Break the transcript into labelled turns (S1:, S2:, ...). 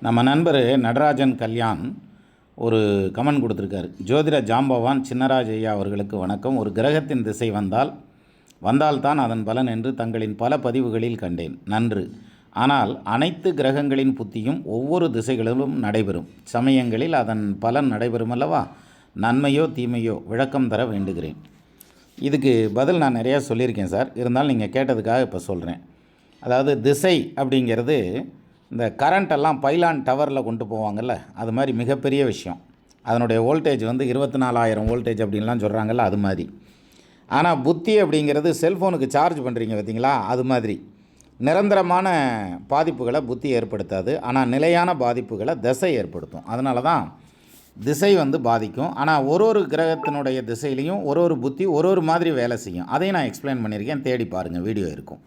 S1: நம்ம நண்பர் நடராஜன் கல்யாண் ஒரு கமெண்ட் கொடுத்துருக்காரு. ஜோதிட ஜாம்பவான் சின்னராஜ் ஐயா அவர்களுக்கு வணக்கம். ஒரு கிரகத்தின் திசை வந்தால்தான் அதன் பலன் என்று தங்களின் பல பதிவுகளில் கண்டேன். நன்று. ஆனால் அனைத்து கிரகங்களின் புத்தியும் ஒவ்வொரு திசைகளிலும் நடைபெறும் சமயங்களில் அதன் பலன் நடைபெறும் அல்லவா? நன்மையோ தீமையோ விளக்கம் தர வேண்டுகிறேன். இதுக்கு பதில் நான் நிறையா சொல்லியிருக்கேன் சார். இருந்தாலும் நீங்கள் கேட்டதுக்காக இப்போ சொல்கிறேன். அதாவது திசை அப்படிங்கிறது இந்த கரண்ட்டெல்லாம் பைலான் டவரில் கொண்டு போவாங்கள்ல, அது மாதிரி மிகப்பெரிய விஷயம். அதனுடைய வோல்டேஜ் 24,000 வோல்டேஜ் அப்படின்லாம் சொல்கிறாங்கல்ல, அது மாதிரி. ஆனால் புத்தி அப்படிங்கிறது செல்ஃபோனுக்கு சார்ஜ் பண்ணுறீங்க பார்த்தீங்களா, அது மாதிரி. நிரந்தரமான பாதிப்புகளை புத்தி ஏற்படுத்தாது, ஆனால் நிலையான பாதிப்புகளை திசை ஏற்படுத்தும். அதனால தான் திசை பாதிக்கும். ஆனால் ஒரு கிரகத்தினுடைய திசையிலையும் ஒரு புத்தி ஒரு மாதிரி வேலை செய்யும். அதையும் நான் எக்ஸ்பிளைன் பண்ணியிருக்கேன், தேடி பாருங்கள், வீடியோ இருக்கும்.